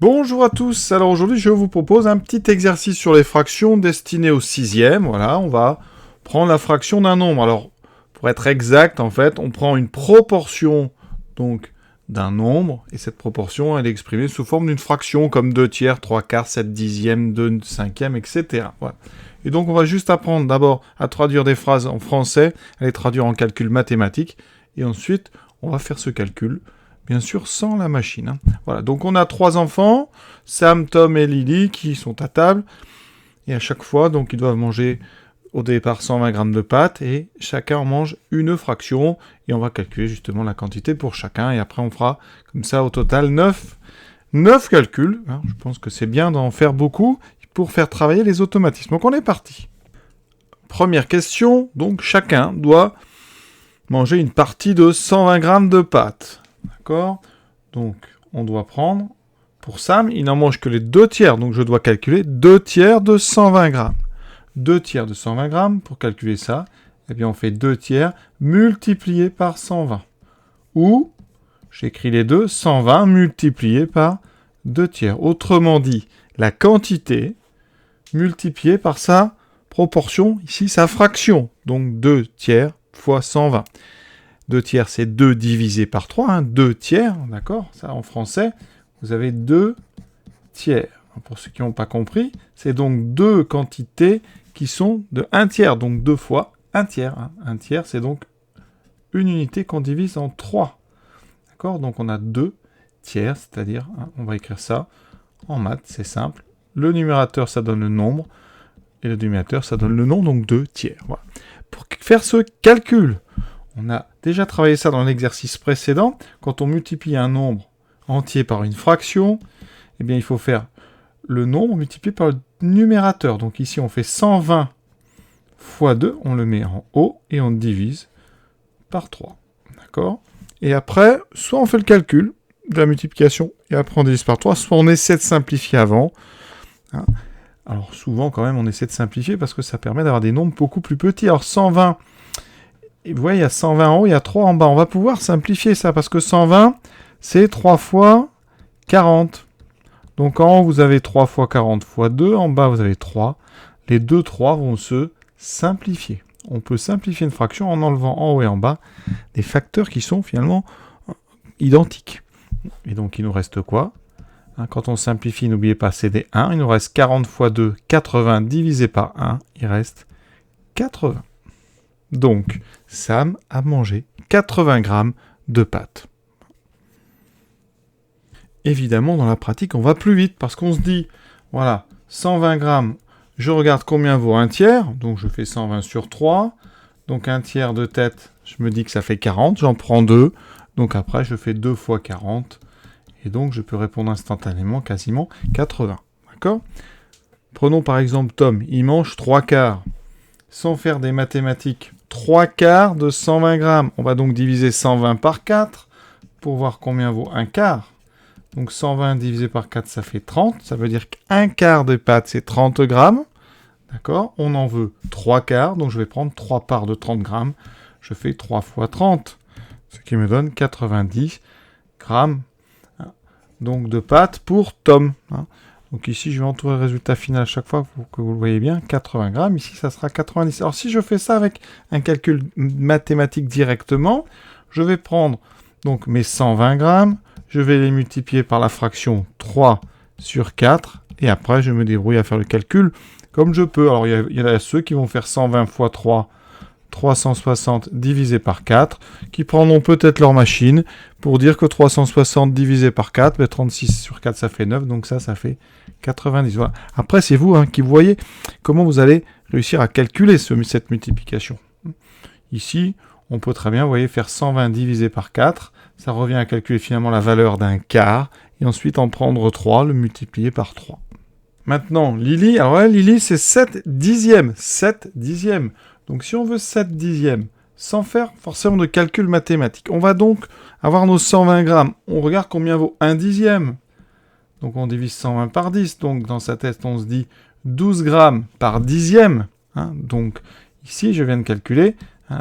Bonjour à tous, alors aujourd'hui je vous propose un petit exercice sur les fractions destiné au sixième. Voilà, on va prendre la fraction d'un nombre. Alors, pour être exact, en fait, on prend une proportion donc d'un nombre, et cette proportion, elle est exprimée sous forme d'une fraction, comme 2 tiers, 3 quarts, 7 dixièmes, 2 cinquièmes, etc. Voilà. Et donc on va juste apprendre d'abord à traduire des phrases en français, à les traduire en calcul mathématique, et ensuite on va faire ce calcul, bien sûr sans la machine. Voilà, donc on a 3 enfants, Sam, Tom et Lily, qui sont à table, et à chaque fois, donc ils doivent manger au départ 120 grammes de pâtes, et chacun en mange une fraction, et on va calculer justement la quantité pour chacun, et après on fera comme ça au total 9 calculs. Je pense que c'est bien d'en faire beaucoup pour faire travailler les automatismes. Donc on est parti. Première question, donc chacun doit manger une partie de 120 grammes de pâtes. D'accord ? Donc on doit prendre, pour Sam, il n'en mange que les 2 tiers, donc je dois calculer 2 tiers de 120 grammes. 2 tiers de 120 grammes, pour calculer ça, eh bien on fait 2 tiers multiplié par 120. Ou, j'écris les deux, 120 multiplié par 2 tiers. Autrement dit, la quantité multipliée par sa proportion, ici sa fraction. Donc 2 tiers fois 120. 2 tiers, c'est 2 divisé par 3. 2 tiers, d'accord ? Ça, en français, vous avez 2 tiers. Pour ceux qui n'ont pas compris, c'est donc 2 quantités qui sont de 1 tiers. Donc 2 fois 1 tiers. 1 tiers, c'est donc une unité qu'on divise en 3. D'accord ? Donc on a 2 tiers, c'est-à-dire, on va écrire ça en maths, c'est simple. Le numérateur, ça donne le nombre, et le dénominateur, ça donne le nombre, donc 2 tiers. Voilà. Pour faire ce calcul, on a déjà travaillé ça dans l'exercice précédent. Quand on multiplie un nombre entier par une fraction, eh bien, il faut faire le nombre multiplié par le numérateur. Donc ici, on fait 120 fois 2, on le met en haut, et on divise par 3. D'accord ? Et après, soit on fait le calcul de la multiplication, et après on divise par 3, soit on essaie de simplifier avant. Alors souvent, quand même, on essaie de simplifier parce que ça permet d'avoir des nombres beaucoup plus petits. Alors 120, et vous voyez, il y a 120 en haut, il y a 3 en bas. On va pouvoir simplifier ça parce que 120, c'est 3 fois 40. Donc en haut, vous avez 3 fois 40 fois 2. En bas, vous avez 3. Les 2 3 vont se simplifier. On peut simplifier une fraction en enlevant en haut et en bas des facteurs qui sont finalement identiques. Et donc, il nous reste quoi ? Quand on simplifie, n'oubliez pas, c'est des 1. Il nous reste 40 fois 2, 80 divisé par 1. Il reste 80. Donc, Sam a mangé 80 grammes de pâtes. Évidemment, dans la pratique, on va plus vite parce qu'on se dit, voilà, 120 grammes, je regarde combien vaut un tiers. Donc, je fais 120 sur 3. Donc, un tiers de tête, je me dis que ça fait 40. J'en prends 2. Donc, après, je fais 2 fois 40. Et donc, je peux répondre instantanément, quasiment 80. D'accord ? Prenons par exemple Tom. Il mange 3 quarts. Sans faire des mathématiques, 3 quarts de 120 grammes. On va donc diviser 120 par 4 pour voir combien vaut un quart. Donc 120 divisé par 4, ça fait 30. Ça veut dire qu'un quart de pâtes, c'est 30 grammes. D'accord ? On en veut 3 quarts. Donc je vais prendre 3 parts de 30 grammes. Je fais 3 fois 30. Ce qui me donne 90 grammes. Donc de pâtes pour Tom. Donc ici, je vais entourer le résultat final à chaque fois pour que vous le voyez bien. 80 grammes. Ici, ça sera 90. Alors si je fais ça avec un calcul mathématique directement, je vais prendre donc mes 120 grammes. Je vais les multiplier par la fraction 3 sur 4. Et après, je me débrouille à faire le calcul comme je peux. Alors il y en a ceux qui vont faire 120 fois 3. 360 divisé par 4, qui prendront peut-être leur machine pour dire que 360 divisé par 4, 36 sur 4, ça fait 9, donc ça fait 90. Voilà. Après, c'est vous qui voyez comment vous allez réussir à calculer cette multiplication. Ici, on peut très bien, vous voyez, faire 120 divisé par 4, ça revient à calculer finalement la valeur d'un quart, et ensuite en prendre 3, le multiplier par 3. Maintenant, Lily, alors là, Lily, c'est 7 dixièmes. 7 dixièmes. Donc si on veut 7 dixièmes, sans faire forcément de calcul mathématique, on va donc avoir nos 120 grammes. On regarde combien vaut 1 dixième. Donc on divise 120 par 10. Donc dans sa tête, on se dit 12 grammes par dixième. Donc ici, je viens de calculer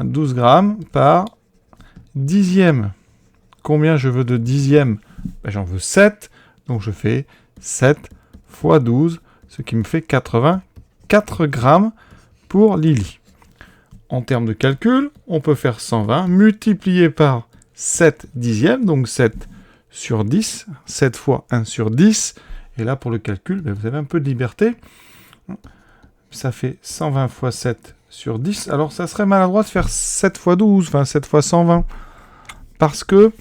12 grammes par dixième. Combien je veux de dixièmes ? J'en veux 7. Donc je fais 7 fois 12, ce qui me fait 84 grammes pour Lily. En termes de calcul, on peut faire 120 multiplié par 7 dixièmes, donc 7 sur 10, 7 fois 1 sur 10. Et là, pour le calcul, vous avez un peu de liberté. Ça fait 120 fois 7 sur 10. Alors, ça serait maladroit de faire 7 fois 12, enfin 7 fois 120. Parce que,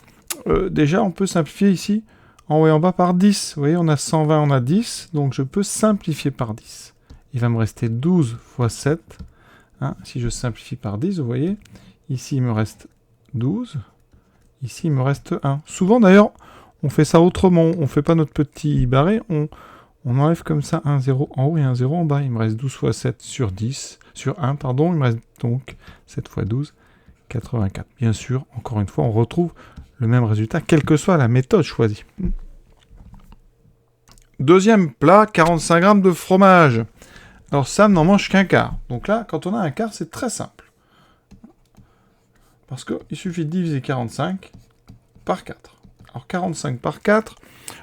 déjà, on peut simplifier ici, en haut et en bas, par 10. Vous voyez, on a 120, on a 10. Donc, je peux simplifier par 10. Il va me rester 12 fois 7. Hein, si je simplifie par 10, vous voyez, ici, il me reste 12. Ici, il me reste 1. Souvent, d'ailleurs, on fait ça autrement. On ne fait pas notre petit barré. On enlève comme ça un 0 en haut et un 0 en bas. Il me reste 12 fois 7 sur 10. Sur 1, pardon. Il me reste donc 7 fois 12, 84. Bien sûr, encore une fois, on retrouve le même résultat, quelle que soit la méthode choisie. Deuxième plat, 45 grammes de fromage. Alors Sam n'en mange qu'un quart. Donc là, quand on a un quart, c'est très simple. Parce qu'il suffit de diviser 45 par 4. Alors 45 par 4,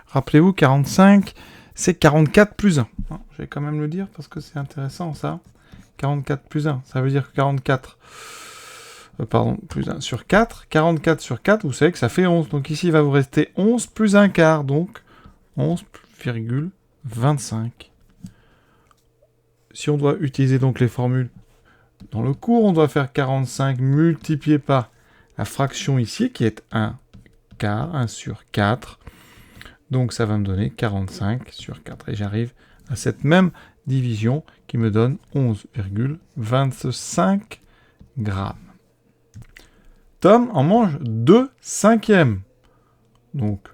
rappelez-vous, 45, c'est 44 plus 1. Je vais quand même le dire parce que c'est intéressant ça. 44 plus 1, ça veut dire que 44... plus 1 sur 4. 44 sur 4, vous savez que ça fait 11. Donc ici, il va vous rester 11 plus un quart. Donc 11,25. Si on doit utiliser donc les formules dans le cours, on doit faire 45 multiplié par la fraction ici, qui est 1 quart, 1 sur 4. Donc ça va me donner 45 sur 4. Et j'arrive à cette même division qui me donne 11,25 grammes. Tom en mange 2 cinquièmes. Donc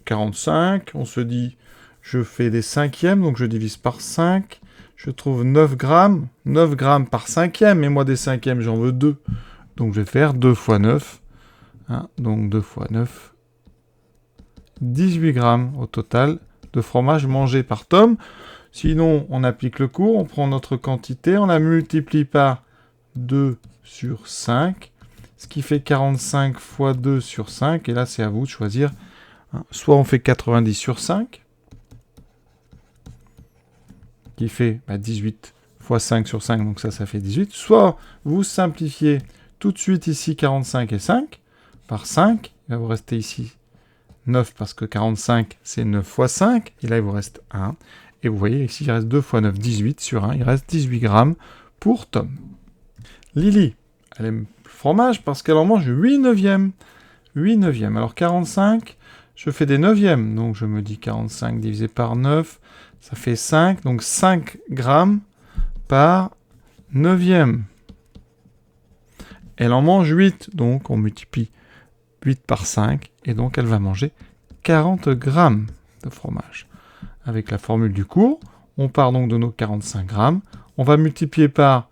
45, on se dit, je fais des cinquièmes, donc je divise par 5. Je trouve 9 grammes. 9 grammes par cinquième, mais moi des cinquièmes, j'en veux 2. Donc je vais faire 2 fois 9. Hein, donc 2 fois 9. 18 grammes au total de fromage mangé par Tom. Sinon, on applique le cours, on prend notre quantité, on la multiplie par 2 sur 5. Ce qui fait 45 fois 2 sur 5. Et là, c'est à vous de choisir. Hein, soit on fait 90 sur 5. Qui fait 18 fois 5 sur 5, donc ça fait 18. Soit vous simplifiez tout de suite ici 45 et 5 par 5. Il va vous rester ici 9 parce que 45 c'est 9 fois 5. Et là il vous reste 1. Et vous voyez ici il reste 2 fois 9, 18 sur 1. Il reste 18 grammes pour Tom. Lily, elle aime le fromage parce qu'elle en mange 8 neuvièmes. 8 neuvièmes. Alors 45, je fais des neuvièmes. Donc je me dis 45 divisé par 9. Ça fait 5, donc 5 grammes par neuvième. Elle en mange 8, donc on multiplie 8 par 5, et donc elle va manger 40 grammes de fromage. Avec la formule du cours, on part donc de nos 45 grammes, on va multiplier par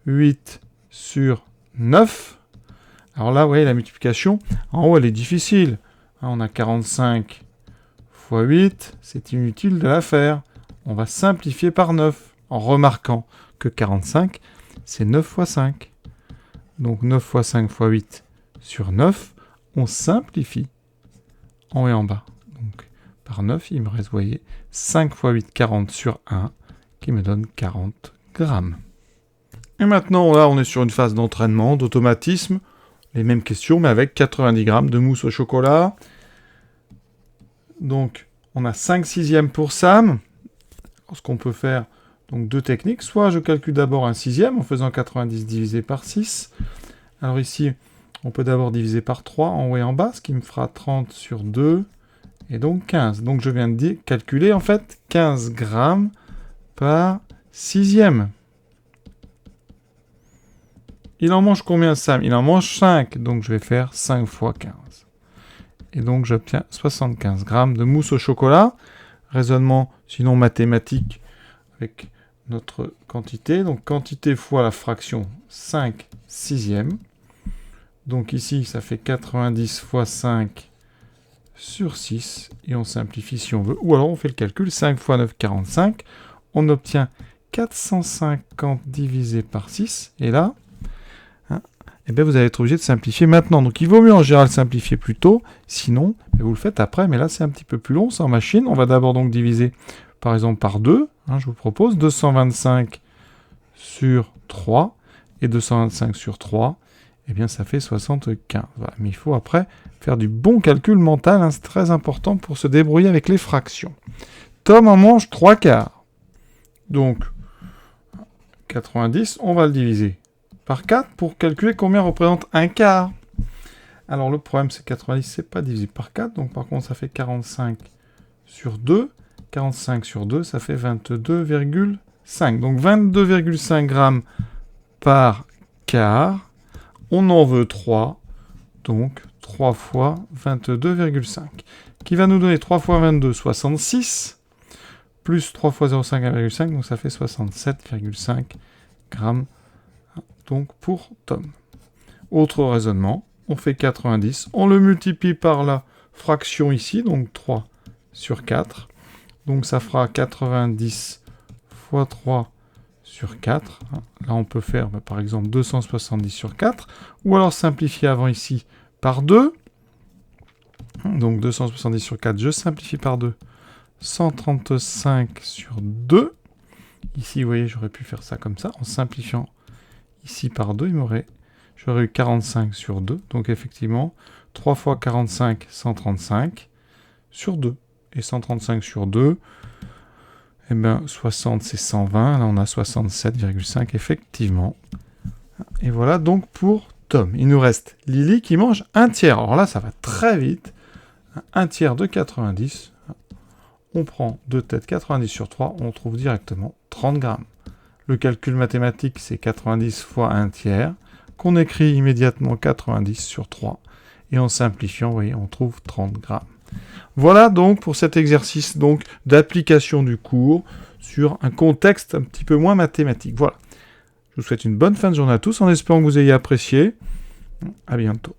8 sur 9. Alors là, vous voyez, la multiplication, en haut, elle est difficile. On a 45 fois 8, c'est inutile de la faire. On va simplifier par 9, en remarquant que 45, c'est 9 fois 5. Donc 9 fois 5 fois 8 sur 9, on simplifie en haut et en bas. Donc par 9, il me reste, vous voyez, 5 fois 8, 40 sur 1, qui me donne 40 grammes. Et maintenant, là, on est sur une phase d'entraînement, d'automatisme. Les mêmes questions, mais avec 90 grammes de mousse au chocolat. Donc, on a 5 sixièmes pour Sam. Ce qu'on peut faire, donc deux techniques. Soit je calcule d'abord un sixième en faisant 90 divisé par 6. Alors ici, on peut d'abord diviser par 3 en haut et en bas, ce qui me fera 30 sur 2, et donc 15. Donc je viens de calculer en fait 15 grammes par sixième. Il en mange combien, Sam? Il en mange 5, donc je vais faire 5 fois 15. Et donc j'obtiens 75 grammes de mousse au chocolat. Raisonnement, sinon mathématique, avec notre quantité. Donc quantité fois la fraction 5 sixièmes. Donc ici, ça fait 90 fois 5 sur 6. Et on simplifie si on veut. Ou alors on fait le calcul, 5 fois 9, 45. On obtient 450 divisé par 6. Et là, eh bien, vous allez être obligé de simplifier maintenant. Donc, il vaut mieux en général simplifier plus tôt. Sinon, vous le faites après. Mais là, c'est un petit peu plus long, c'est en machine. On va d'abord donc diviser, par exemple, par 2. Je vous propose 225 sur 3. Et 225 sur 3, eh bien, ça fait 75. Voilà. Mais il faut après faire du bon calcul mental. C'est très important pour se débrouiller avec les fractions. Tom en mange 3 quarts. Donc, 90, on va le diviser par 4 pour calculer combien représente un quart. Alors, le problème, c'est que 90, c'est pas divisible par 4. Donc, par contre, ça fait 45 sur 2. 45 sur 2, ça fait 22,5. Donc, 22,5 grammes par quart. On en veut 3. Donc, 3 fois 22,5. Qui va nous donner 3 fois 22, 66. Plus 3 fois 0,5, 1,5. Donc, ça fait 67,5 grammes. Donc, pour Tom. Autre raisonnement. On fait 90. On le multiplie par la fraction ici. Donc, 3 sur 4. Donc, ça fera 90 fois 3 sur 4. Là, on peut faire, par exemple, 270 sur 4. Ou alors simplifier avant ici par 2. Donc, 270 sur 4, je simplifie par 2. 135 sur 2. Ici, vous voyez, j'aurais pu faire ça comme ça. En simplifiant ici par 2, j'aurais eu 45 sur 2. Donc, effectivement, 3 fois 45, 135 sur 2. Et 135 sur 2... eh bien, 60, c'est 120. Là, on a 67,5, effectivement. Et voilà donc pour Tom. Il nous reste Lily qui mange un tiers. Alors là, ça va très vite. Un tiers de 90. On prend 2 têtes 90 sur 3. On trouve directement 30 grammes. Le calcul mathématique, c'est 90 fois un tiers. Qu'on écrit immédiatement 90 sur 3. Et en simplifiant, vous voyez, on trouve 30 grammes. Voilà donc pour cet exercice donc d'application du cours sur un contexte un petit peu moins mathématique. Voilà. Je vous souhaite une bonne fin de journée à tous en espérant que vous ayez apprécié. À bientôt.